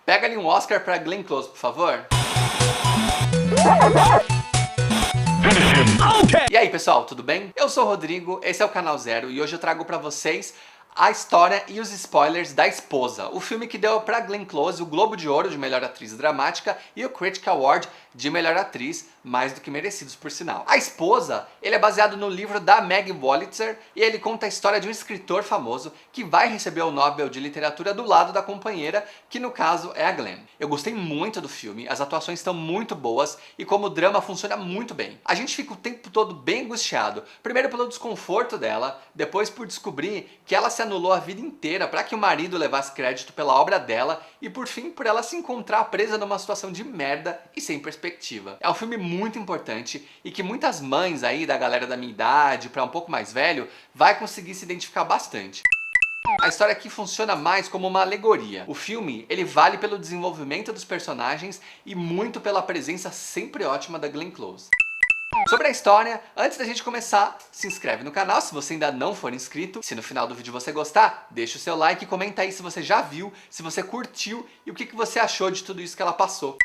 Pega ali um Oscar pra Glenn Close, por favor. E aí pessoal, tudo bem? Eu sou o Rodrigo, esse é o Canal Zero e hoje eu trago pra vocês a história e os spoilers da Esposa, o filme que deu pra Glenn Close o Globo de Ouro de Melhor Atriz Dramática e o Critic Award de Melhor Atriz, mais do que merecidos por sinal. A Esposa, ele é baseado no livro da Meg Wolitzer e ele conta a história de um escritor famoso que vai receber o Nobel de Literatura do lado da companheira, que no caso é a Glenn. Eu gostei muito do filme, as atuações estão muito boas e como o drama funciona muito bem. A gente fica o tempo todo bem angustiado, primeiro pelo desconforto dela, depois por descobrir que ela se anulou a vida inteira para que o marido levasse crédito pela obra dela e por fim por ela se encontrar presa numa situação de merda e sem perspectiva. É um filme muito importante e que muitas mães aí da galera da minha idade para um pouco mais velho vai conseguir se identificar bastante. A história aqui funciona mais como uma alegoria. O filme, ele vale pelo desenvolvimento dos personagens e muito pela presença sempre ótima da Glenn Close. Sobre a história, antes da gente começar, se inscreve no canal se você ainda não for inscrito. Se no final do vídeo você gostar, deixa o seu like e comenta aí se você já viu, se você curtiu e o que você achou de tudo isso que ela passou.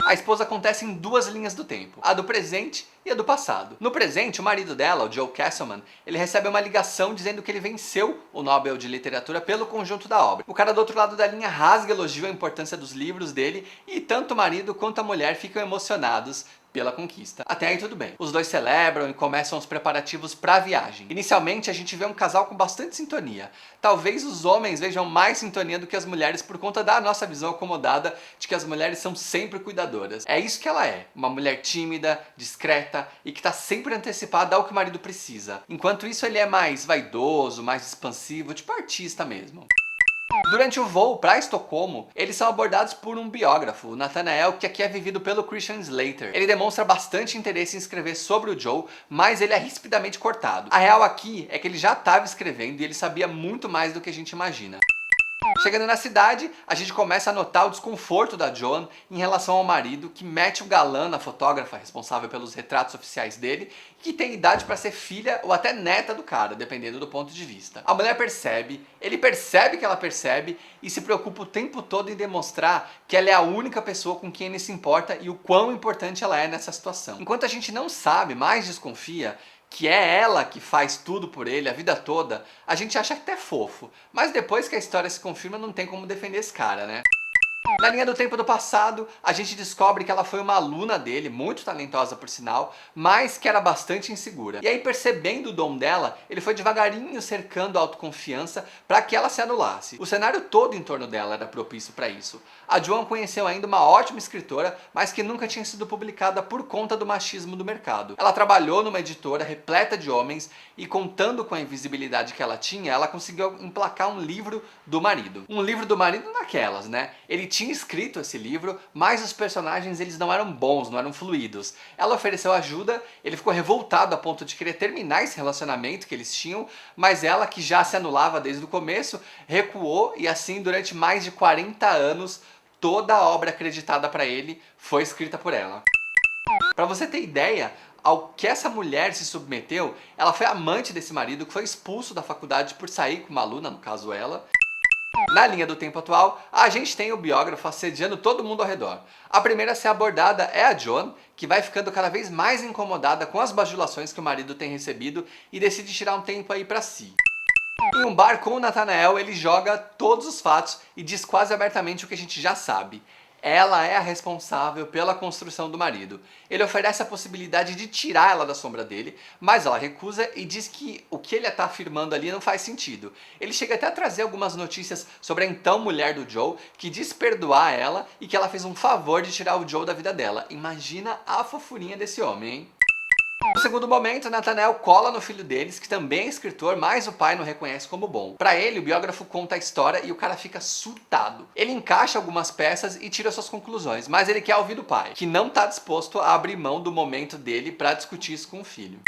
A Esposa acontece em duas linhas do tempo, a do presente e a do passado. No presente, o marido dela, o Joe Castleman, ele recebe uma ligação dizendo que ele venceu o Nobel de Literatura pelo conjunto da obra. O cara do outro lado da linha rasga elogio a importância dos livros dele e tanto o marido quanto a mulher ficam emocionados pela conquista. Até aí tudo bem. Os dois celebram e começam os preparativos para a viagem. Inicialmente a gente vê um casal com bastante sintonia. Talvez os homens vejam mais sintonia do que as mulheres por conta da nossa visão acomodada de que as mulheres são sempre cuidadoras. É isso que ela é, uma mulher tímida, discreta e que está sempre antecipada ao que o marido precisa. Enquanto isso ele é mais vaidoso, mais expansivo, tipo artista mesmo. Durante o voo para Estocolmo, eles são abordados por um biógrafo, o Nathanael, que aqui é vivido pelo Christian Slater. Ele demonstra bastante interesse em escrever sobre o Joe, mas ele é rispidamente cortado. A real aqui é que ele já estava escrevendo e ele sabia muito mais do que a gente imagina. Chegando na cidade, a gente começa a notar o desconforto da Joan em relação ao marido, que mete o galã na fotógrafa responsável pelos retratos oficiais dele, que tem idade para ser filha ou até neta do cara, dependendo do ponto de vista. A mulher percebe, ele percebe que ela percebe e se preocupa o tempo todo em demonstrar que ela é a única pessoa com quem ele se importa e o quão importante ela é nessa situação. Enquanto a gente não sabe, mais desconfia, que é ela que faz tudo por ele a vida toda, a gente acha até fofo. Mas depois que a história se confirma, não tem como defender esse cara, né? Na linha do tempo do passado, a gente descobre que ela foi uma aluna dele, muito talentosa por sinal, mas que era bastante insegura. E aí, percebendo o dom dela, ele foi devagarinho cercando a autoconfiança para que ela se anulasse. O cenário todo em torno dela era propício para isso. A Joan conheceu ainda uma ótima escritora, mas que nunca tinha sido publicada por conta do machismo do mercado. Ela trabalhou numa editora repleta de homens e, contando com a invisibilidade que ela tinha, ela conseguiu emplacar um livro do marido. Um livro do marido naquelas, né? Ele tinha escrito esse livro, mas os personagens eles não eram bons, não eram fluidos. Ela ofereceu ajuda, ele ficou revoltado a ponto de querer terminar esse relacionamento que eles tinham, mas ela, que já se anulava desde o começo, recuou e assim durante mais de 40 anos toda a obra acreditada para ele foi escrita por ela. Para você ter ideia, ao que essa mulher se submeteu, ela foi amante desse marido que foi expulso da faculdade por sair com uma aluna, no caso ela. Na linha do tempo atual, a gente tem o biógrafo assediando todo mundo ao redor. A primeira a ser abordada é a Joan, que vai ficando cada vez mais incomodada com as bajulações que o marido tem recebido e decide tirar um tempo aí pra si. Em um bar com o Nathanael, ele joga todos os fatos e diz quase abertamente o que a gente já sabe. Ela é a responsável pela construção do marido. Ele oferece a possibilidade de tirar ela da sombra dele, mas ela recusa e diz que o que ele está afirmando ali não faz sentido. Ele chega até a trazer algumas notícias sobre a então mulher do Joe, que diz perdoar ela e que ela fez um favor de tirar o Joe da vida dela. Imagina a fofurinha desse homem, hein? No segundo momento, Nathanael cola no filho deles, que também é escritor, mas o pai não reconhece como bom. Para ele, o biógrafo conta a história e o cara fica surtado. Ele encaixa algumas peças e tira suas conclusões, mas ele quer ouvir do pai, que não está disposto a abrir mão do momento dele para discutir isso com o filho.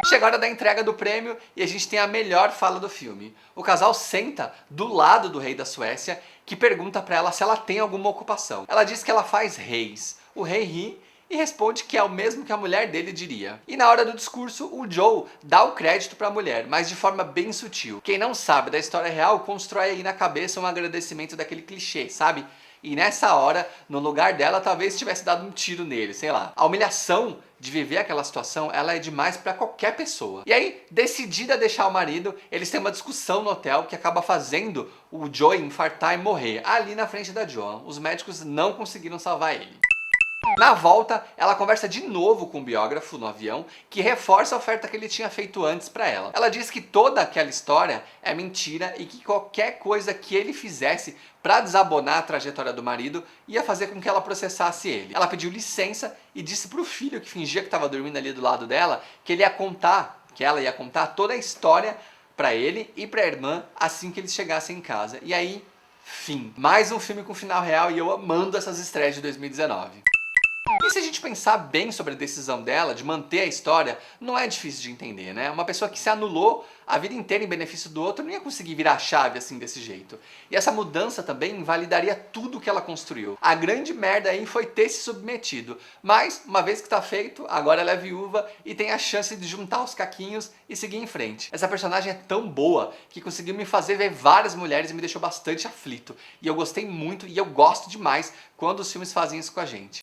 Chega a hora da entrega do prêmio e a gente tem a melhor fala do filme. O casal senta do lado do rei da Suécia, que pergunta para ela se ela tem alguma ocupação. Ela diz que ela faz reis. O rei ri e responde que é o mesmo que a mulher dele diria. E na hora do discurso, o Joe dá o crédito para a mulher, mas de forma bem sutil. Quem não sabe da história real, constrói aí na cabeça um agradecimento daquele clichê, sabe? e nessa hora, no lugar dela, talvez tivesse dado um tiro nele, sei lá. A humilhação de viver aquela situação, ela é demais pra qualquer pessoa. E aí, decidida a deixar o marido, eles têm uma discussão no hotel que acaba fazendo o Joey infartar e morrer ali na frente da Joan. Os médicos não conseguiram salvar ele. Na volta, ela conversa de novo com o biógrafo no avião, que reforça a oferta que ele tinha feito antes pra ela. Ela diz que toda aquela história é mentira e que qualquer coisa que ele fizesse pra desabonar a trajetória do marido ia fazer com que ela processasse ele. Ela pediu licença e disse pro filho, que fingia que estava dormindo ali do lado dela, que ela ia contar toda a história pra ele e pra irmã assim que eles chegassem em casa. E aí, fim. Mais um filme com final real e eu amando essas estreias de 2019. E se a gente pensar bem sobre a decisão dela de manter a história, não é difícil de entender, né? Uma pessoa que se anulou a vida inteira em benefício do outro não ia conseguir virar a chave assim desse jeito. E essa mudança também invalidaria tudo que ela construiu. A grande merda aí foi ter se submetido. Mas, uma vez que tá feito, agora ela é viúva e tem a chance de juntar os caquinhos e seguir em frente. Essa personagem é tão boa que conseguiu me fazer ver várias mulheres e me deixou bastante aflito. E eu gostei muito e eu gosto demais quando os filmes fazem isso com a gente.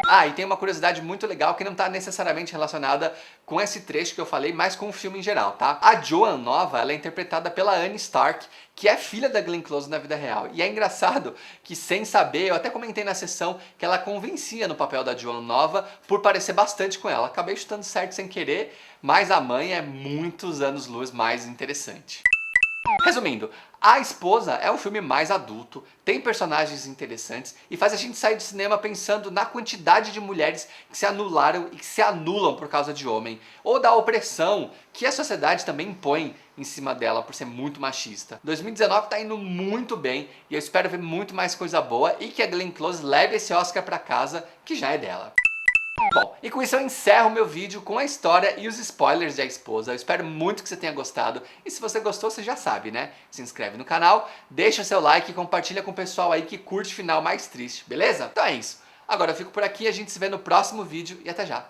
Ah, e tem uma curiosidade muito legal que não está necessariamente relacionada com esse trecho que eu falei, mas com o filme em geral, tá? A Joan nova, ela é interpretada pela Anne Stark, que é filha da Glenn Close na vida real. E é engraçado que, sem saber, eu até comentei na sessão que ela convencia no papel da Joan nova por parecer bastante com ela. Acabei chutando certo sem querer, mas a mãe é muitos anos-luz mais interessante. Resumindo, A Esposa é um filme mais adulto, tem personagens interessantes e faz a gente sair do cinema pensando na quantidade de mulheres que se anularam e que se anulam por causa de homem, ou da opressão que a sociedade também impõe em cima dela por ser muito machista. 2019 tá indo muito bem e eu espero ver muito mais coisa boa e que a Glenn Close leve esse Oscar pra casa, que já é dela. Bom, e com isso eu encerro meu vídeo com a história e os spoilers de A Esposa. Eu espero muito que você tenha gostado. E se você gostou, você já sabe, né? Se inscreve no canal, deixa seu like e compartilha com o pessoal aí que curte final mais triste, beleza? Então é isso. Agora eu fico por aqui, a gente se vê no próximo vídeo e até já.